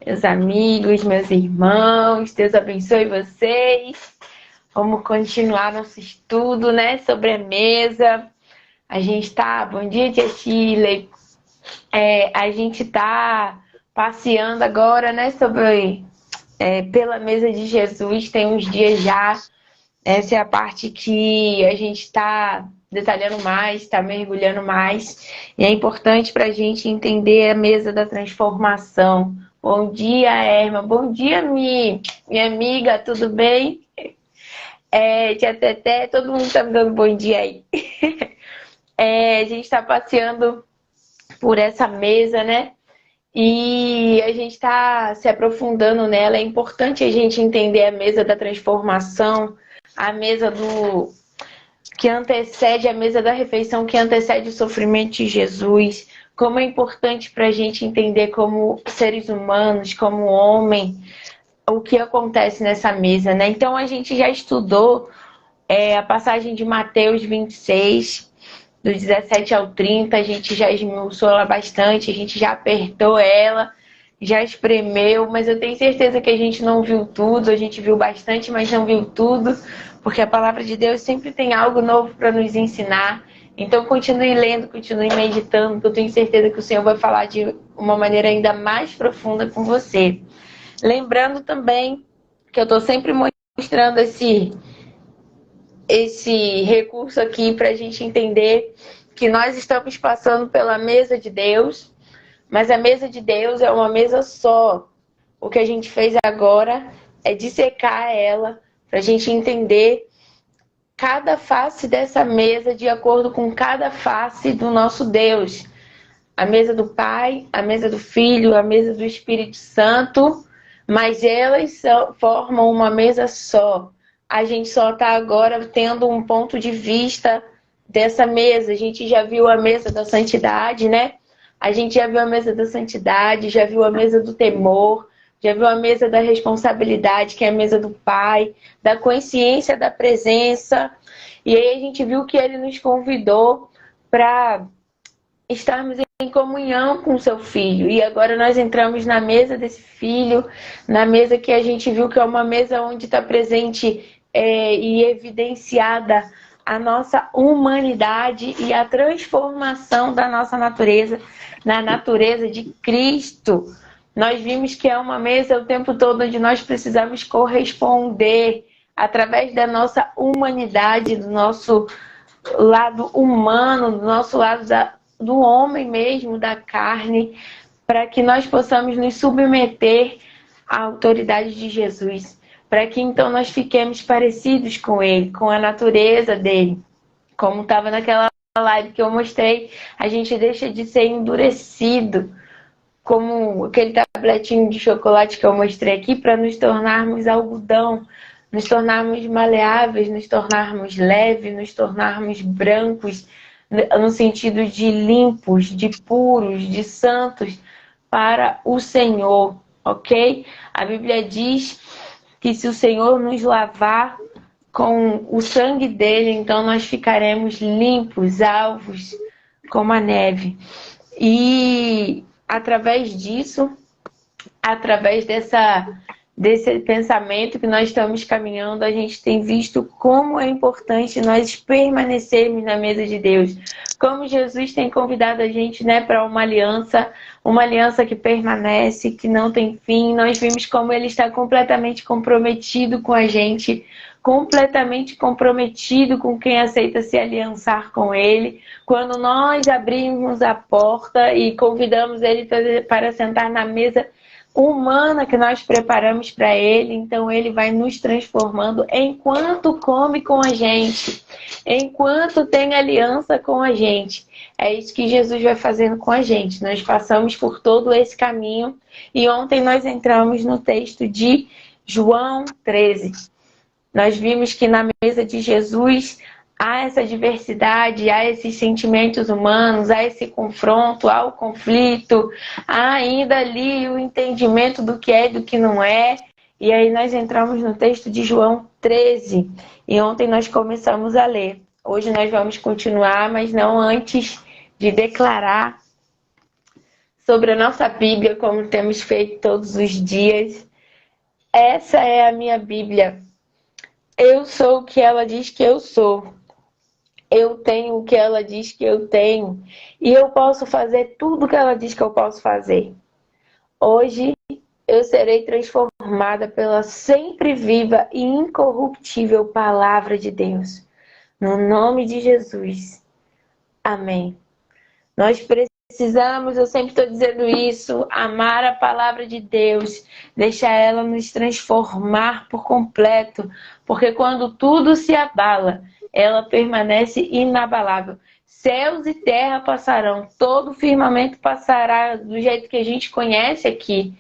meus amigos, meus irmãos. Deus abençoe vocês. Vamos continuar nosso estudo, né? Sobre a mesa. A gente tá... Bom dia, tia Shirley. A gente tá passeando agora, né? Pela mesa de Jesus. Tem uns dias já. Essa é a parte que a gente está detalhando mais, está mergulhando mais. E é importante para a gente entender a mesa da transformação. Bom dia, Erma. Bom dia, minha amiga. Tudo bem? Tia Teté, todo mundo está me dando bom dia aí. A gente está passeando por essa mesa, né? E a gente está se aprofundando nela. É importante a gente entender a mesa da transformação, a mesa que antecede a mesa da refeição, que antecede o sofrimento de Jesus. Como é importante para a gente entender como seres humanos, como homem, o que acontece nessa mesa, né? Então a gente já estudou a passagem de Mateus 26, do 17 ao 30, a gente já esmiuçou ela bastante, a gente já apertou ela, já espremeu, mas eu tenho certeza que a gente não viu tudo, a gente viu bastante, mas não viu tudo, porque a palavra de Deus sempre tem algo novo para nos ensinar. Então continue lendo, continue meditando, que eu tenho certeza que o Senhor vai falar de uma maneira ainda mais profunda com você. Lembrando também que eu estou sempre mostrando esse recurso aqui para a gente entender que nós estamos passando pela mesa de Deus, mas a mesa de Deus é uma mesa só. O que a gente fez agora é dissecar ela para a gente entender cada face dessa mesa de acordo com cada face do nosso Deus. A mesa do Pai, a mesa do Filho, a mesa do Espírito Santo, mas elas formam uma mesa só. A gente só está agora tendo um ponto de vista dessa mesa. A gente já viu a mesa da santidade, né? A gente já viu a mesa da santidade, já viu a mesa do temor, já viu a mesa da responsabilidade, que é a mesa do Pai, da consciência da presença. E aí a gente viu que ele nos convidou para estarmos em comunhão com o seu filho. E agora nós entramos na mesa desse filho, na mesa que a gente viu que é uma mesa onde está presente e evidenciada a nossa humanidade e a transformação da nossa natureza, na natureza de Cristo. Nós vimos que é uma mesa o tempo todo onde nós precisamos corresponder através da nossa humanidade, do nosso lado humano, do nosso lado do homem mesmo, da carne, para que nós possamos nos submeter à autoridade de Jesus, para que então nós fiquemos parecidos com ele, com a natureza dele. Como estava naquela live que eu mostrei, a gente deixa de ser endurecido, como aquele tabletinho de chocolate que eu mostrei aqui, para nos tornarmos algodão, nos tornarmos maleáveis, nos tornarmos leves, nos tornarmos brancos, no sentido de limpos, de puros, de santos para o Senhor, ok? A Bíblia diz que se o Senhor nos lavar com o sangue dele, então nós ficaremos limpos, alvos, como a neve. E através disso, através desse pensamento que nós estamos caminhando, a gente tem visto como é importante nós permanecermos na mesa de Deus. Como Jesus tem convidado a gente, né, para uma aliança que permanece, que não tem fim. Nós vimos como ele está completamente comprometido com a gente, completamente comprometido com quem aceita se aliançar com ele. Quando nós abrimos a porta e convidamos ele para sentar na mesa humana que nós preparamos para ele, então ele vai nos transformando enquanto come com a gente, enquanto tem aliança com a gente. É isso que Jesus vai fazendo com a gente. Nós passamos por todo esse caminho e ontem nós entramos no texto de João 13. Nós vimos que na mesa de Jesus há essa diversidade, há esses sentimentos humanos, há esse confronto, há o conflito, há ainda ali o entendimento do que é e do que não é. E aí nós entramos no texto de João 13. E ontem nós começamos a ler. Hoje nós vamos continuar, mas não antes de declarar sobre a nossa Bíblia, como temos feito todos os dias. Essa é a minha Bíblia. Eu sou o que ela diz que eu sou. Eu tenho o que ela diz que eu tenho. E eu posso fazer tudo o que ela diz que eu posso fazer. Hoje eu serei transformada pela sempre viva e incorruptível palavra de Deus. No nome de Jesus. Amém. Nós precisamos, eu sempre estou dizendo isso, amar a palavra de Deus, deixar ela nos transformar por completo, porque quando tudo se abala, ela permanece inabalável. Céus e terra passarão, todo o firmamento passará do jeito que a gente conhece aqui.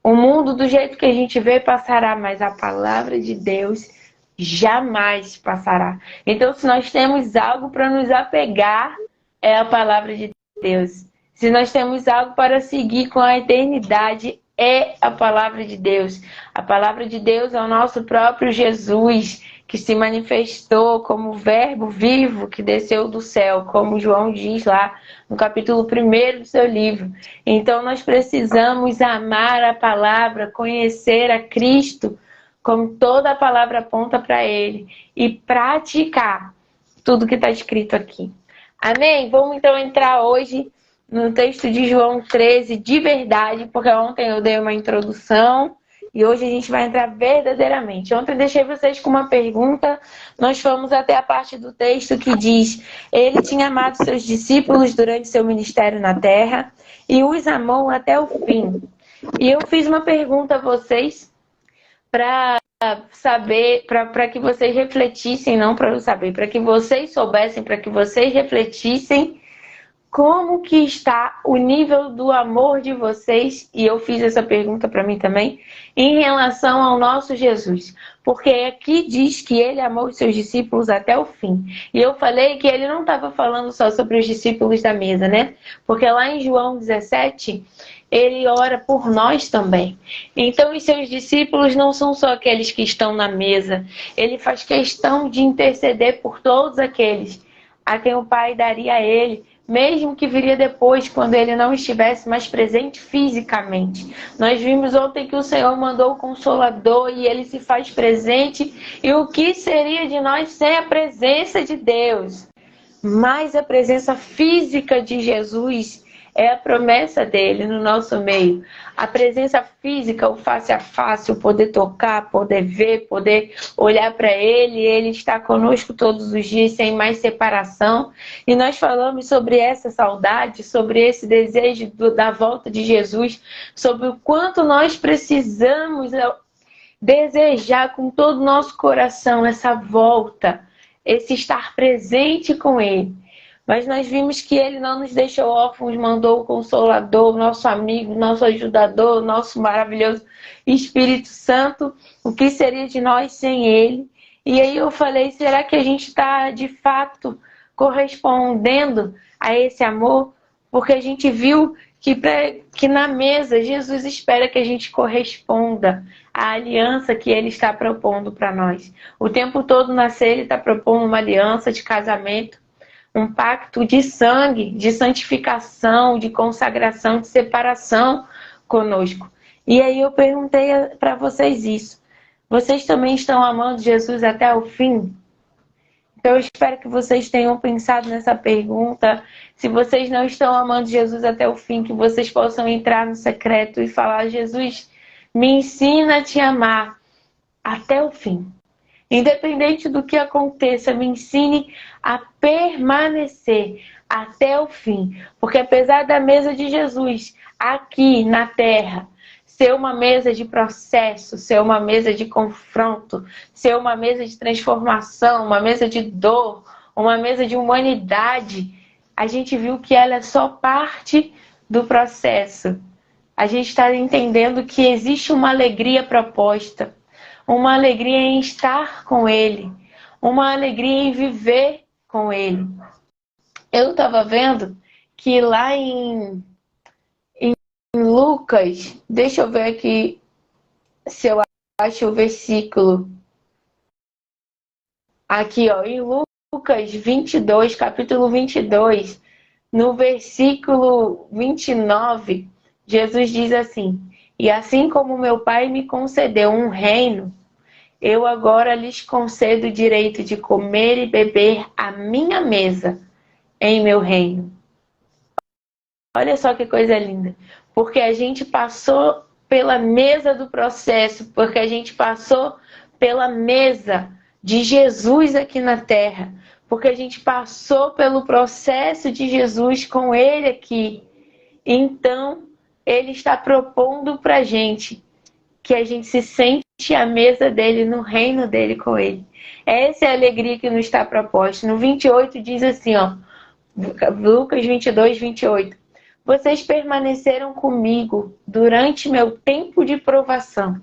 O mundo do jeito que a gente vê passará, mas a palavra de Deus jamais passará. Então, se nós temos algo para nos apegar, é a palavra de Deus. Se nós temos algo para seguir com a eternidade, é a palavra de Deus. A palavra de Deus é o nosso próprio Jesus, que se manifestou como verbo vivo que desceu do céu, como João diz lá no capítulo 1 do seu livro. Então nós precisamos amar a palavra, conhecer a Cristo, como toda a palavra aponta para Ele, e praticar tudo que está escrito aqui. Amém? Vamos então entrar hoje no texto de João 13 de verdade, porque ontem eu dei uma introdução e hoje a gente vai entrar verdadeiramente. Ontem eu deixei vocês com uma pergunta, nós fomos até a parte do texto que diz: ele tinha amado seus discípulos durante seu ministério na terra e os amou até o fim. E eu fiz uma pergunta a vocês para saber, para que vocês refletissem, não para eu saber, para que vocês soubessem, para que vocês refletissem como que está o nível do amor de vocês, e eu fiz essa pergunta para mim também, em relação ao nosso Jesus. Porque aqui diz que ele amou os seus discípulos até o fim. E eu falei que ele não estava falando só sobre os discípulos da mesa, né? Porque lá em João 17, ele ora por nós também. Então, os seus discípulos não são só aqueles que estão na mesa. Ele faz questão de interceder por todos aqueles a quem o Pai daria a ele, mesmo que viria depois, quando ele não estivesse mais presente fisicamente. Nós vimos ontem que o Senhor mandou o Consolador e ele se faz presente. E o que seria de nós sem a presença de Deus? Mas a presença física de Jesus é a promessa dele no nosso meio. A presença física, o face a face, o poder tocar, poder ver, poder olhar para ele. Ele está conosco todos os dias, sem mais separação. E nós falamos sobre essa saudade, sobre esse desejo da volta de Jesus, sobre o quanto nós precisamos desejar com todo o nosso coração essa volta, esse estar presente com ele. Mas nós vimos que ele não nos deixou órfãos, mandou o Consolador, nosso amigo, nosso ajudador, nosso maravilhoso Espírito Santo. O que seria de nós sem ele? E aí eu falei, será que a gente está de fato correspondendo a esse amor? Porque a gente viu que na mesa Jesus espera que a gente corresponda à aliança que ele está propondo para nós. O tempo todo na ceia ele está propondo uma aliança de casamento, um pacto de sangue, de santificação, de consagração, de separação conosco. E aí eu perguntei para vocês isso. Vocês também estão amando Jesus até o fim? Então eu espero que vocês tenham pensado nessa pergunta. Se vocês não estão amando Jesus até o fim, que vocês possam entrar no secreto e falar: Jesus, me ensina a te amar até o fim. Independente do que aconteça, me ensine a permanecer até o fim. Porque apesar da mesa de Jesus aqui na terra ser uma mesa de processo, ser uma mesa de confronto, ser uma mesa de transformação, uma mesa de dor, uma mesa de humanidade, a gente viu que ela é só parte do processo. A gente está entendendo que existe uma alegria proposta, uma alegria em estar com ele, uma alegria em viver com ele. Eu estava vendo que lá em Lucas, deixa eu ver aqui se eu acho o versículo. Aqui, ó, em Lucas 22, capítulo 22, no versículo 29, Jesus diz assim: e assim como meu Pai me concedeu um reino, eu agora lhes concedo o direito de comer e beber à minha mesa em meu reino. Olha só que coisa linda. Porque a gente passou pela mesa do processo, porque a gente passou pela mesa de Jesus aqui na terra, porque a gente passou pelo processo de Jesus com Ele aqui. Então, Ele está propondo para a gente que a gente se sente à mesa dele, no reino dele com Ele. Essa é a alegria que nos está proposta. No 28 diz assim, ó, Lucas 22, 28. Vocês permaneceram comigo durante meu tempo de provação.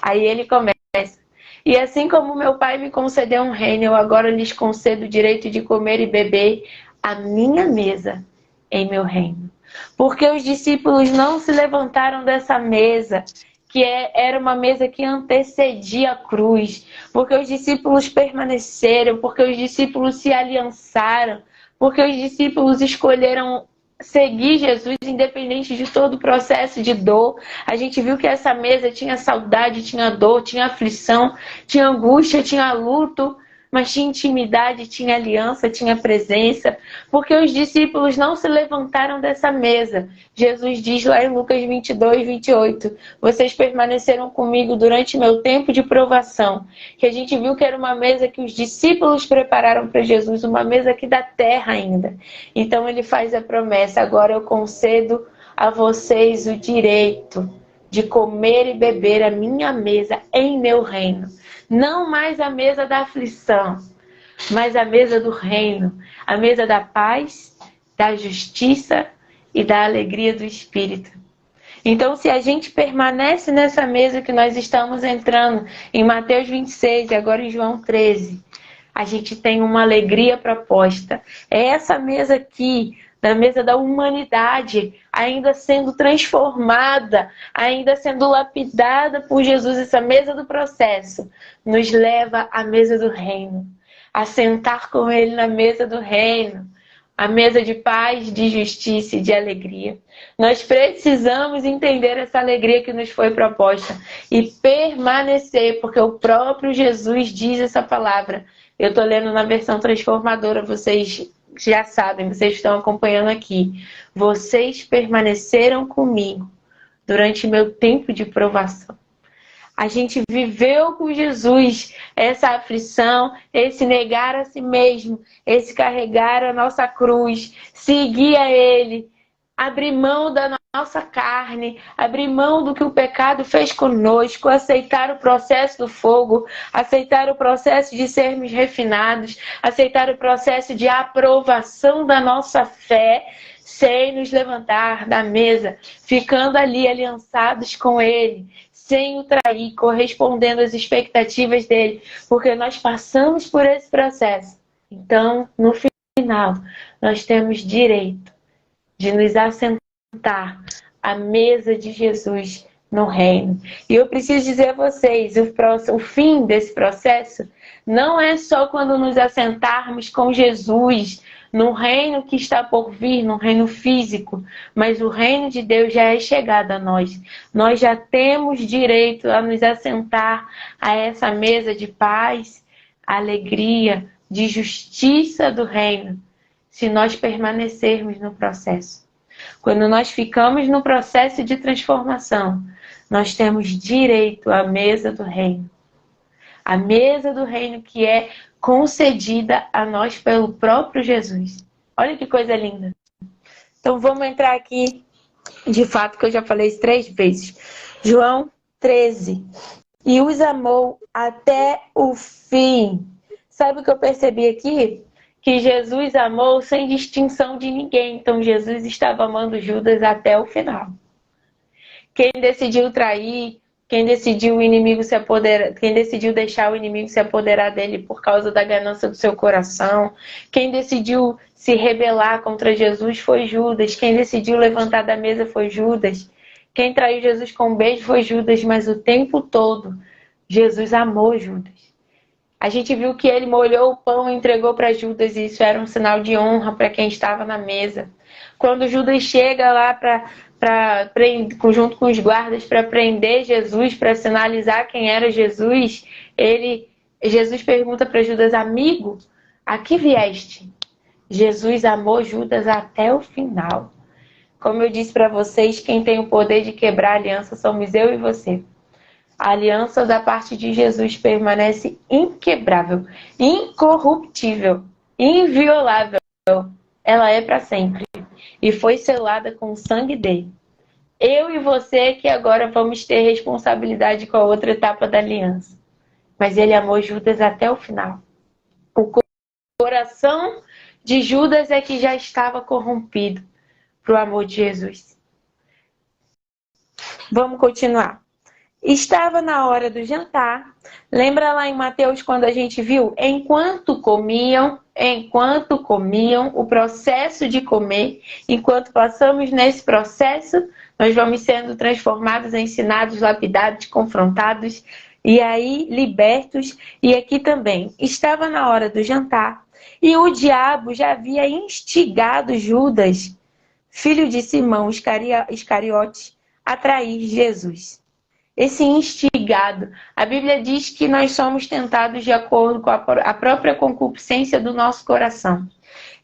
Aí ele começa. E assim como meu Pai me concedeu um reino, eu agora lhes concedo o direito de comer e beber à minha mesa em meu reino. Porque os discípulos não se levantaram dessa mesa, que era uma mesa que antecedia a cruz. Porque os discípulos permaneceram, porque os discípulos se aliançaram, porque os discípulos escolheram seguir Jesus independente de todo o processo de dor. A gente viu que essa mesa tinha saudade, tinha dor, tinha aflição, tinha angústia, tinha luto, mas tinha intimidade, tinha aliança, tinha presença, porque os discípulos não se levantaram dessa mesa. Jesus diz lá em Lucas 22, 28, vocês permaneceram comigo durante meu tempo de provação, que a gente viu que era uma mesa que os discípulos prepararam para Jesus, uma mesa aqui da terra ainda. Então ele faz a promessa, agora eu concedo a vocês o direito de comer e beber a minha mesa em meu reino. Não mais a mesa da aflição, mas a mesa do reino, a mesa da paz, da justiça e da alegria do Espírito. Então, se a gente permanece nessa mesa que nós estamos entrando, em Mateus 26 e agora em João 13, a gente tem uma alegria proposta. É essa mesa aqui, na mesa da humanidade, ainda sendo transformada, ainda sendo lapidada por Jesus, essa mesa do processo, nos leva à mesa do reino, a sentar com Ele na mesa do reino, a mesa de paz, de justiça e de alegria. Nós precisamos entender essa alegria que nos foi proposta e permanecer, porque o próprio Jesus diz essa palavra. Eu estou lendo na versão transformadora, vocês já sabem, vocês estão acompanhando aqui. Vocês permaneceram comigo durante meu tempo de provação. A gente viveu com Jesus essa aflição, esse negar a si mesmo, esse carregar a nossa cruz, seguir a Ele, abrir mão da nossa carne, abrir mão do que o pecado fez conosco, aceitar o processo do fogo, aceitar o processo de sermos refinados, aceitar o processo de aprovação da nossa fé, sem nos levantar da mesa, ficando ali aliançados com Ele, sem o trair, correspondendo às expectativas dele, porque nós passamos por esse processo. Então, no final, nós temos direito de nos assentar à mesa de Jesus no reino. E eu preciso dizer a vocês, o fim desse processo não é só quando nos assentarmos com Jesus no reino que está por vir, no reino físico, mas o reino de Deus já é chegado a nós. Nós já temos direito a nos assentar a essa mesa de paz, alegria, de justiça do reino, se nós permanecermos no processo. Quando nós ficamos no processo de transformação, nós temos direito à mesa do reino. A mesa do reino que é concedida a nós pelo próprio Jesus. Olha que coisa linda. Então vamos entrar aqui, de fato, que eu já falei isso 3 vezes. João 13. E os amou até o fim. Sabe o que eu percebi aqui? Que Jesus amou sem distinção de ninguém. Então Jesus estava amando Judas até o final. Quem decidiu trair, quem decidiu o inimigo se apoderar, quem decidiu deixar o inimigo se apoderar dele por causa da ganância do seu coração, quem decidiu se rebelar contra Jesus foi Judas, quem decidiu levantar da mesa foi Judas, quem traiu Jesus com um beijo foi Judas, mas o tempo todo Jesus amou Judas. A gente viu que ele molhou o pão e entregou para Judas, e isso era um sinal de honra para quem estava na mesa. Quando Judas chega lá junto com os guardas, para prender Jesus, para sinalizar quem era Jesus, Jesus pergunta para Judas: amigo, a que vieste? Jesus amou Judas até o final. Como eu disse para vocês, quem tem o poder de quebrar a aliança somos eu e você. A aliança da parte de Jesus permanece inquebrável, incorruptível, inviolável. Ela é para sempre e foi selada com o sangue dele. Eu e você que agora vamos ter responsabilidade com a outra etapa da aliança. Mas ele amou Judas até o final. O coração de Judas é que já estava corrompido para o amor de Jesus. Vamos continuar. Estava na hora do jantar. Lembra lá em Mateus quando a gente viu? Enquanto comiam, o processo de comer, enquanto passamos nesse processo, nós vamos sendo transformados, ensinados, lapidados, confrontados e aí libertos. E aqui também, estava na hora do jantar e o diabo já havia instigado Judas, filho de Simão Iscariote, a trair Jesus. Esse instigado, a Bíblia diz que nós somos tentados de acordo com a própria concupiscência do nosso coração.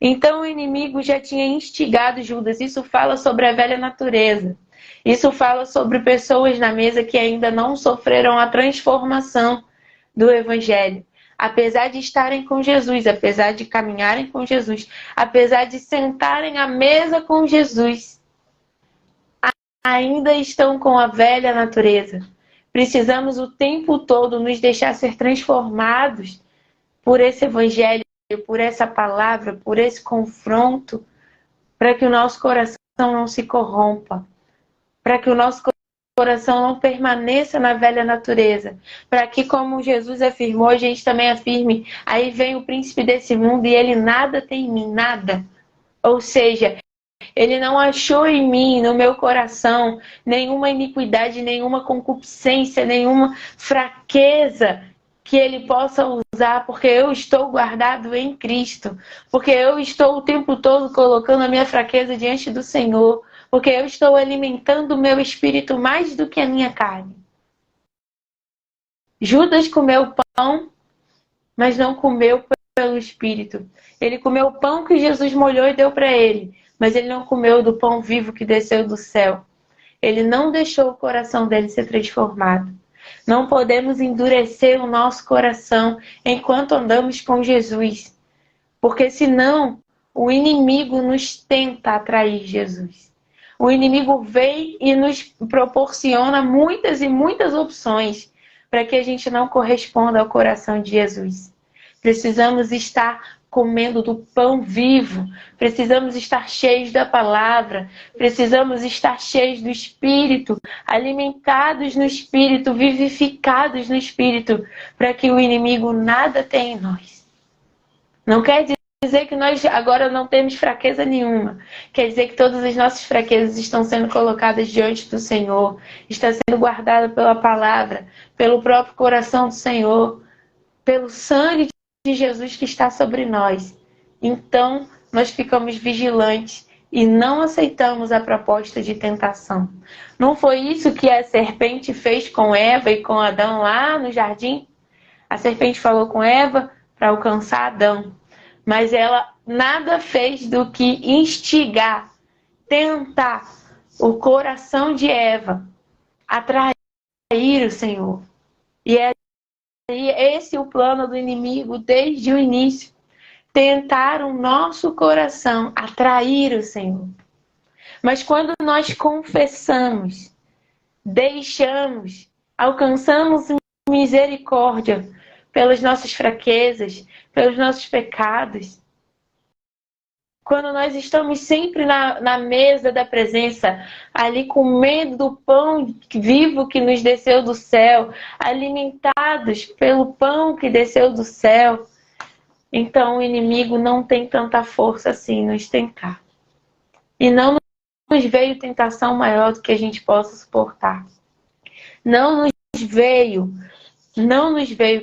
Então o inimigo já tinha instigado Judas. Isso fala sobre a velha natureza. Isso fala sobre pessoas na mesa que ainda não sofreram a transformação do Evangelho. Apesar de estarem com Jesus, apesar de caminharem com Jesus, apesar de sentarem à mesa com Jesus, ainda estão com a velha natureza. Precisamos o tempo todo nos deixar ser transformados por esse Evangelho, por essa palavra, por esse confronto, para que o nosso coração não se corrompa, para que o nosso coração não permaneça na velha natureza, para que, como Jesus afirmou, a gente também afirme: aí vem o príncipe desse mundo e ele nada tem em mim, nada. Ou seja, ele não achou em mim, no meu coração, nenhuma iniquidade, nenhuma concupiscência, nenhuma fraqueza que ele possa usar, porque eu estou guardado em Cristo, porque eu estou o tempo todo colocando a minha fraqueza diante do Senhor, porque eu estou alimentando o meu espírito mais do que a minha carne. Judas comeu pão, mas não comeu pelo Espírito. Ele comeu o pão que Jesus molhou e deu para ele, mas ele não comeu do pão vivo que desceu do céu. Ele não deixou o coração dele ser transformado. Não podemos endurecer o nosso coração enquanto andamos com Jesus, porque senão o inimigo nos tenta atrair Jesus. O inimigo vem e nos proporciona muitas e muitas opções para que a gente não corresponda ao coração de Jesus. Precisamos estar comendo do pão vivo, precisamos estar cheios da palavra, precisamos estar cheios do Espírito, alimentados no Espírito, vivificados no Espírito, para que o inimigo nada tenha em nós. Não quer dizer que nós agora não temos fraqueza nenhuma. Quer dizer que todas as nossas fraquezas estão sendo colocadas diante do Senhor, está sendo guardada pela palavra, pelo próprio coração do Senhor, pelo sangue de Jesus que está sobre nós. Então, nós ficamos vigilantes e não aceitamos a proposta de tentação. Não foi isso que a serpente fez com Eva e com Adão lá no jardim? A serpente falou com Eva para alcançar Adão, mas ela nada fez do que instigar, tentar o coração de Eva, atrair o Senhor. E esse é o plano do inimigo desde o início. Tentar o nosso coração, atrair o Senhor. Mas quando nós confessamos, deixamos, alcançamos misericórdia pelas nossas fraquezas, pelos nossos pecados. Quando nós estamos sempre na mesa da presença, ali comendo do pão vivo que nos desceu do céu, alimentados pelo pão que desceu do céu, então o inimigo não tem tanta força assim nos tentar. E não nos veio tentação maior do que a gente possa suportar. Não nos veio.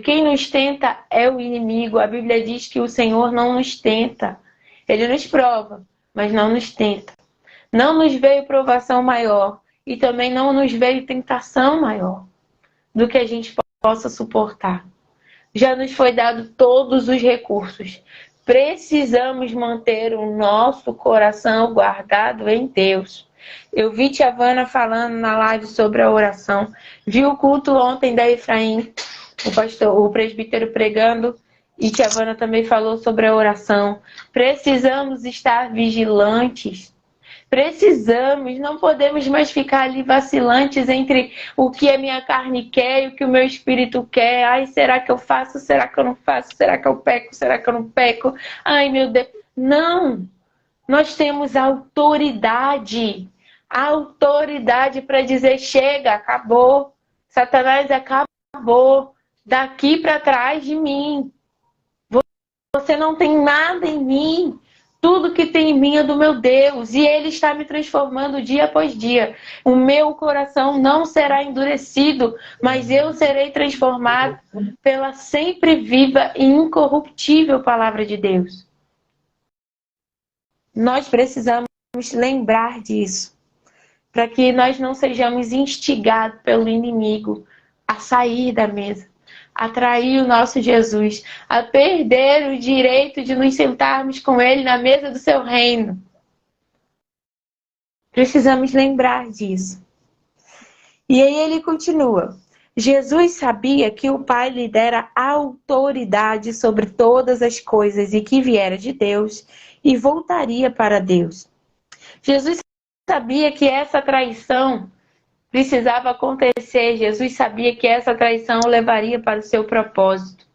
Quem nos tenta é o inimigo. A Bíblia diz que o Senhor não nos tenta. Ele nos prova, mas não nos tenta. Não nos veio provação maior e também não nos veio tentação maior do que a gente possa suportar. Já nos foi dado todos os recursos. Precisamos manter o nosso coração guardado em Deus. Eu vi Tia Vana falando na live sobre a oração. Vi o culto ontem da Efraim, o presbítero pregando, e Tia Vana também falou sobre a oração. Precisamos estar vigilantes. Precisamos, não podemos mais ficar ali vacilantes entre o que a minha carne quer e o que o meu espírito quer. Ai, será que eu faço? Será que eu não faço? Será que eu peco? Será que eu não peco? Ai, meu Deus. Não! Nós temos autoridade. Autoridade para dizer, chega, acabou. Satanás, acabou. Daqui para trás de mim. Você não tem nada em mim. Tudo que tem em mim é do meu Deus. E Ele está me transformando dia após dia. O meu coração não será endurecido, mas eu serei transformado pela sempre viva e incorruptível palavra de Deus. Nós precisamos lembrar disso, para que nós não sejamos instigados pelo inimigo a sair da mesa, a trair o nosso Jesus, a perder o direito de nos sentarmos com Ele na mesa do seu reino. Precisamos lembrar disso. E aí ele continua. Jesus sabia que o Pai lhe dera autoridade sobre todas as coisas e que viera de Deus e voltaria para Deus. Jesus sabia que essa traição precisava acontecer. Jesus sabia que essa traição o levaria para o seu propósito.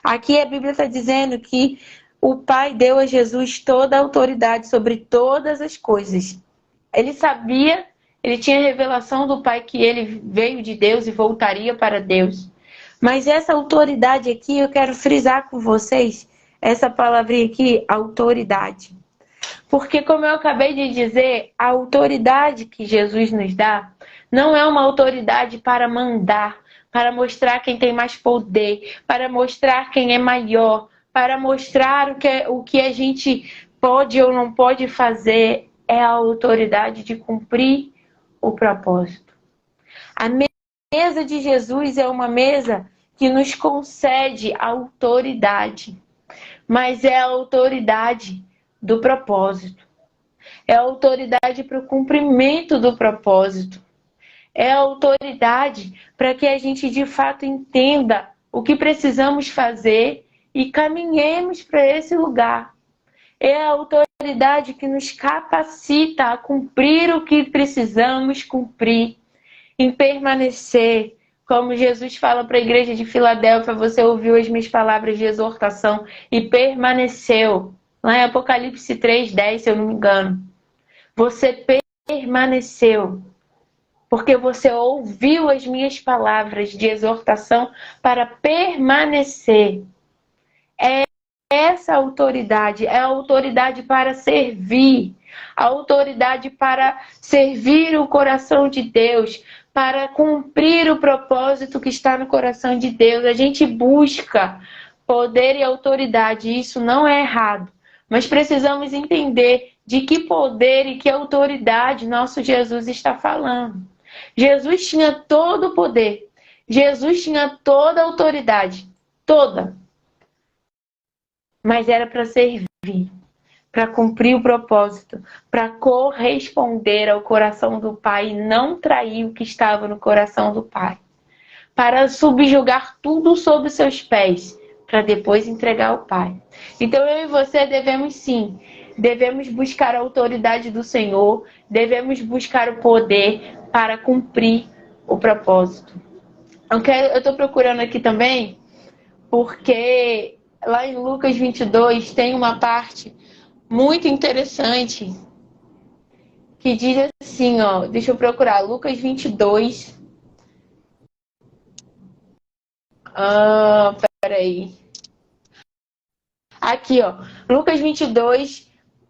Aqui a Bíblia está dizendo que o Pai deu a Jesus toda a autoridade sobre todas as coisas. Ele sabia, ele tinha revelação do Pai que ele veio de Deus e voltaria para Deus. Mas essa autoridade aqui, eu quero frisar com vocês, essa palavrinha aqui, autoridade. Porque, como eu acabei de dizer, a autoridade que Jesus nos dá não é uma autoridade para mandar, para mostrar quem tem mais poder, para mostrar quem é maior, para mostrar o que a gente pode ou não pode fazer. É a autoridade de cumprir o propósito. A mesa de Jesus é uma mesa que nos concede autoridade, mas é a autoridade do propósito. É a autoridade para o cumprimento do propósito. É a autoridade para que a gente de fato entenda o que precisamos fazer e caminhemos para esse lugar. É a autoridade que nos capacita a cumprir o que precisamos cumprir, em permanecer. Como Jesus fala para a igreja de Filadélfia, você ouviu as minhas palavras de exortação e permaneceu. Lá em Apocalipse 3:10, se eu não me engano. Você permaneceu, porque você ouviu as minhas palavras de exortação para permanecer. É essa autoridade, é a autoridade para servir, a autoridade para servir o coração de Deus, para cumprir o propósito que está no coração de Deus. A gente busca poder e autoridade, e isso não é errado, mas precisamos entender de que poder e que autoridade nosso Jesus está falando. Jesus tinha todo o poder, Jesus tinha toda a autoridade, toda. Mas era para servir, para cumprir o propósito, para corresponder ao coração do Pai e não trair o que estava no coração do Pai. Para subjugar tudo sob seus pés, para depois entregar ao Pai. Então eu e você devemos sim, devemos buscar a autoridade do Senhor, devemos buscar o poder para cumprir o propósito. Eu estou procurando aqui também, porque lá em Lucas 22 tem uma parte muito interessante que diz assim, ó, deixa eu procurar, Lucas 22. Peraí. Aqui, ó, Lucas 22,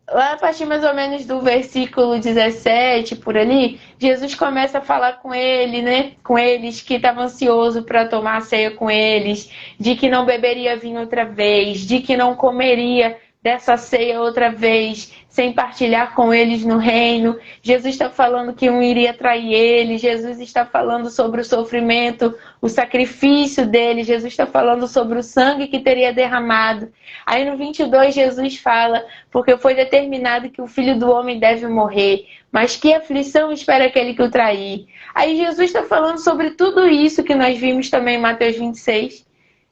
lá a partir mais ou menos do versículo 17, por ali, Jesus começa a falar com ele, né? Com eles que estavam ansiosos para tomar a ceia com eles, de que não beberia vinho outra vez, de que não comeria dessa ceia outra vez, sem partilhar com eles no reino. Jesus está falando que um iria trair ele. Jesus está falando sobre o sofrimento, o sacrifício dele. Jesus está falando sobre o sangue que teria derramado. Aí no 22 Jesus fala, porque foi determinado que o Filho do Homem deve morrer, mas que aflição espera aquele que o trair. Aí Jesus está falando sobre tudo isso que nós vimos também em Mateus 26.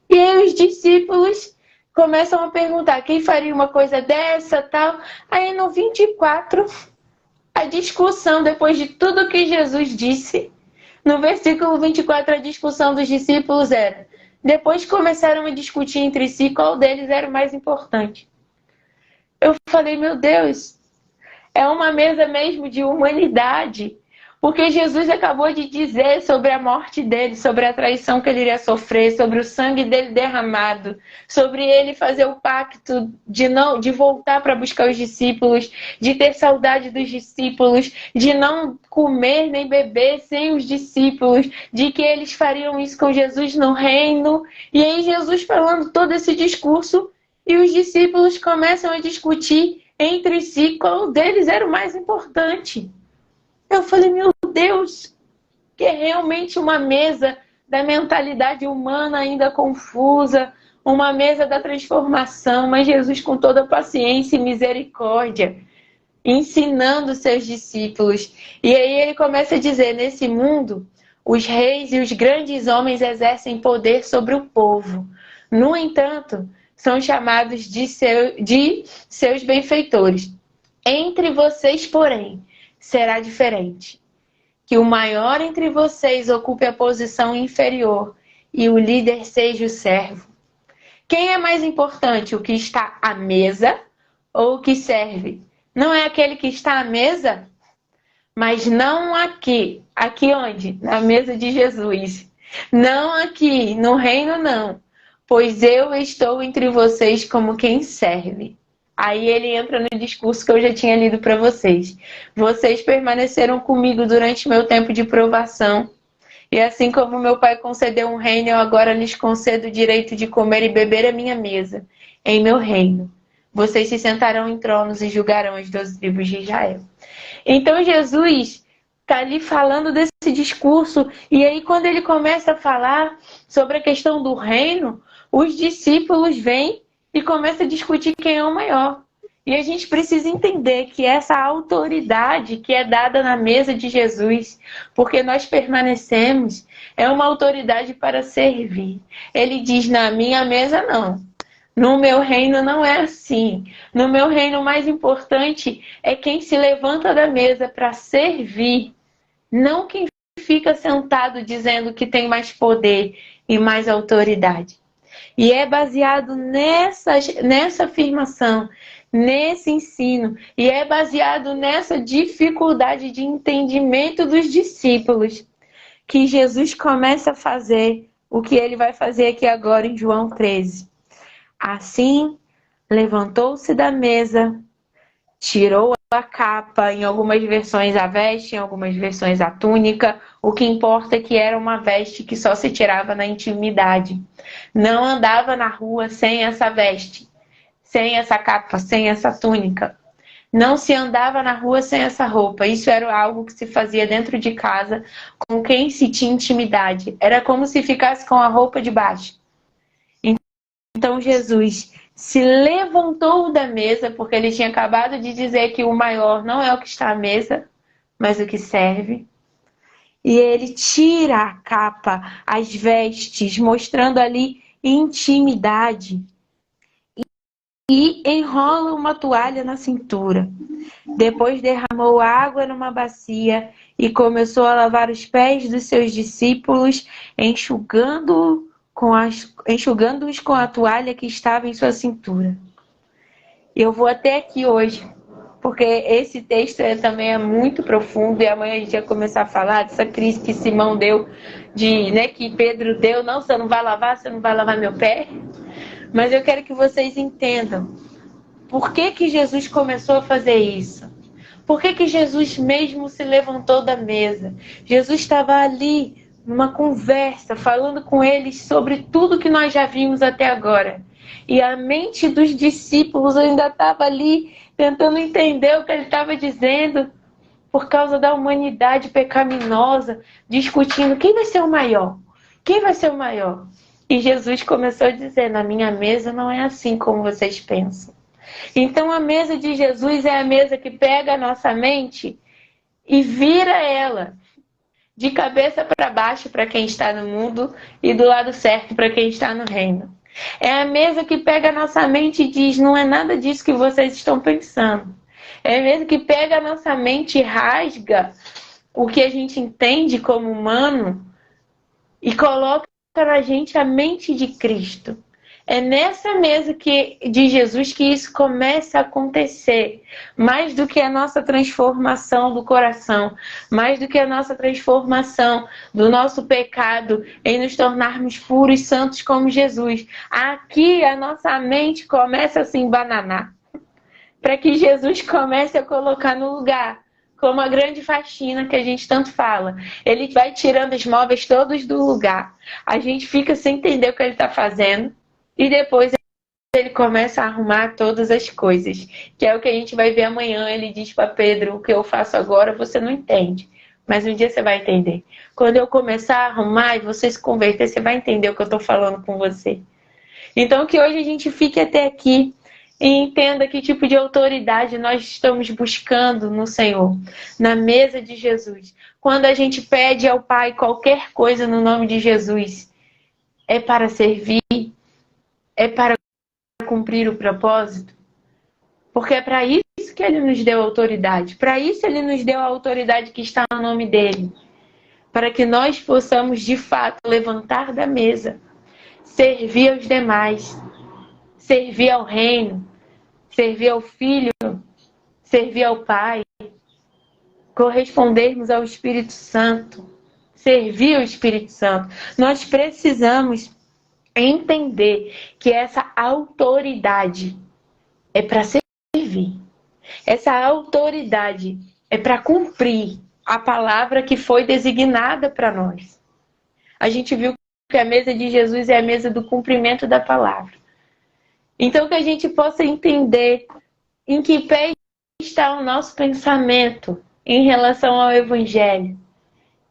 E aí os discípulos começam a perguntar quem faria uma coisa dessa, tal. Aí no 24, a discussão, depois de tudo que Jesus disse, no versículo 24, a discussão dos discípulos era, depois começaram a discutir entre si qual deles era o mais importante. Eu falei, meu Deus, é uma mesa mesmo de humanidade. Porque Jesus acabou de dizer sobre a morte dele, sobre a traição que ele iria sofrer, sobre o sangue dele derramado, sobre ele fazer o pacto de voltar para buscar os discípulos, de ter saudade dos discípulos, de não comer nem beber sem os discípulos, de que eles fariam isso com Jesus no reino. E aí Jesus falando todo esse discurso e os discípulos começam a discutir entre si qual deles era o mais importante. Eu falei, meu Deus, que é realmente uma mesa da mentalidade humana ainda confusa, uma mesa da transformação, mas Jesus com toda paciência e misericórdia, ensinando seus discípulos. E aí ele começa a dizer, nesse mundo, os reis e os grandes homens exercem poder sobre o povo. No entanto, são chamados de seus benfeitores. Entre vocês, porém, será diferente. Que o maior entre vocês ocupe a posição inferior e o líder seja o servo. Quem é mais importante, o que está à mesa ou o que serve? Não é aquele que está à mesa? Mas não aqui. Aqui onde? Na mesa de Jesus. Não aqui, no reino não. Pois eu estou entre vocês como quem serve. Aí ele entra no discurso que eu já tinha lido para vocês. Vocês permaneceram comigo durante meu tempo de provação. E assim como meu pai concedeu um reino, eu agora lhes concedo o direito de comer e beber a minha mesa, em meu reino. Vocês se sentarão em tronos e julgarão as 12 tribos de Israel. Então Jesus está ali falando desse discurso. E aí quando ele começa a falar sobre a questão do reino, os discípulos vêm e começa a discutir quem é o maior. E a gente precisa entender que essa autoridade que é dada na mesa de Jesus, porque nós permanecemos, é uma autoridade para servir. Ele diz, na minha mesa não. No meu reino não é assim. No meu reino o mais importante é quem se levanta da mesa para servir. Não quem fica sentado dizendo que tem mais poder e mais autoridade. E é baseado nessa afirmação, nesse ensino, e é baseado nessa dificuldade de entendimento dos discípulos, que Jesus começa a fazer o que ele vai fazer aqui agora em João 13. Assim, levantou-se da mesa, tirou a capa, em algumas versões a veste, em algumas versões a túnica. O que importa é que era uma veste que só se tirava na intimidade. Não andava na rua sem essa veste, sem essa capa, sem essa túnica. Não se andava na rua sem essa roupa. Isso era algo que se fazia dentro de casa com quem se tinha intimidade. Era como se ficasse com a roupa de baixo. Então Jesus se levantou da mesa, porque ele tinha acabado de dizer que o maior não é o que está à mesa, mas o que serve. E ele tira a capa, as vestes, mostrando ali intimidade. E enrola uma toalha na cintura. Depois derramou água numa bacia e começou a lavar os pés dos seus discípulos, enxugando-os com a toalha que estava em sua cintura. Eu vou até aqui hoje, porque esse texto também é muito profundo e amanhã a gente vai começar a falar dessa crise que Simão deu, que Pedro deu, não, você não vai lavar meu pé. Mas eu quero que vocês entendam por que Jesus começou a fazer isso. Por que Jesus mesmo se levantou da mesa? Jesus estava ali numa conversa, falando com eles sobre tudo que nós já vimos até agora. E a mente dos discípulos ainda estava ali tentando entender o que ele estava dizendo, por causa da humanidade pecaminosa, discutindo quem vai ser o maior? Quem vai ser o maior? E Jesus começou a dizer, na minha mesa não é assim como vocês pensam. Então a mesa de Jesus é a mesa que pega a nossa mente e vira ela de cabeça para baixo para quem está no mundo e do lado certo para quem está no reino. É a mesa que pega a nossa mente e diz, não é nada disso que vocês estão pensando. É a mesa que pega a nossa mente e rasga o que a gente entende como humano e coloca na gente a mente de Cristo. É nessa mesa de Jesus que isso começa a acontecer. Mais do que a nossa transformação do coração, mais do que a nossa transformação do nosso pecado em nos tornarmos puros e santos como Jesus. Aqui a nossa mente começa a se embananar. Para que Jesus comece a colocar no lugar. Como a grande faxina que a gente tanto fala. Ele vai tirando os móveis todos do lugar. A gente fica sem entender o que ele está fazendo. E depois ele começa a arrumar todas as coisas. Que é o que a gente vai ver amanhã. Ele diz para Pedro, o que eu faço agora você não entende. Mas um dia você vai entender. Quando eu começar a arrumar e você se converter, você vai entender o que eu estou falando com você. Então que hoje a gente fique até aqui e entenda que tipo de autoridade nós estamos buscando no Senhor, na mesa de Jesus. Quando a gente pede ao Pai qualquer coisa no nome de Jesus, é para servir, é para cumprir o propósito, porque é para isso que Ele nos deu autoridade, para isso Ele nos deu a autoridade que está no nome dEle, para que nós possamos de fato levantar da mesa, servir aos demais, servir ao reino, servir ao Filho, servir ao Pai, correspondermos ao Espírito Santo, servir ao Espírito Santo. Nós precisamos entender que essa autoridade é para servir. Essa autoridade é para cumprir a palavra que foi designada para nós. A gente viu que a mesa de Jesus é a mesa do cumprimento da palavra. Então que a gente possa entender em que pé está o nosso pensamento em relação ao Evangelho.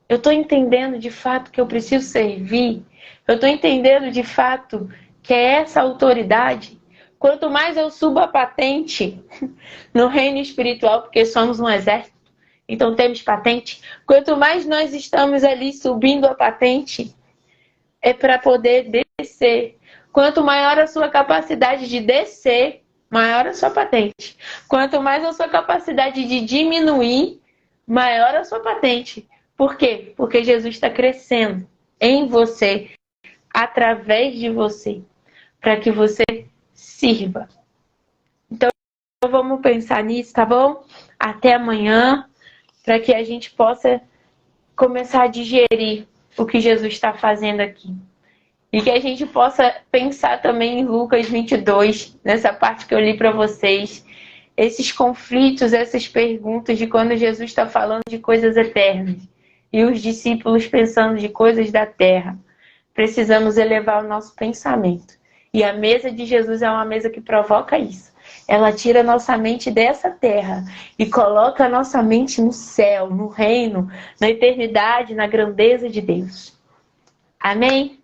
Eu estou entendendo de fato que eu preciso servir. Eu estou entendendo de fato que é essa autoridade. Quanto mais eu subo a patente no reino espiritual, porque somos um exército, então temos patente. Quanto mais nós estamos ali subindo a patente, é para poder descer. Quanto maior a sua capacidade de descer, maior a sua patente. Quanto mais a sua capacidade de diminuir, maior a sua patente. Por quê? Porque Jesus está crescendo em você, através de você, para que você sirva. Então, vamos pensar nisso, tá bom? Até amanhã, para que a gente possa começar a digerir o que Jesus está fazendo aqui. E que a gente possa pensar também em Lucas 22, nessa parte que eu li para vocês. Esses conflitos, essas perguntas de quando Jesus está falando de coisas eternas. E os discípulos pensando de coisas da terra. Precisamos elevar o nosso pensamento. E a mesa de Jesus é uma mesa que provoca isso. Ela tira a nossa mente dessa terra e coloca a nossa mente no céu, no reino, na eternidade, na grandeza de Deus. Amém?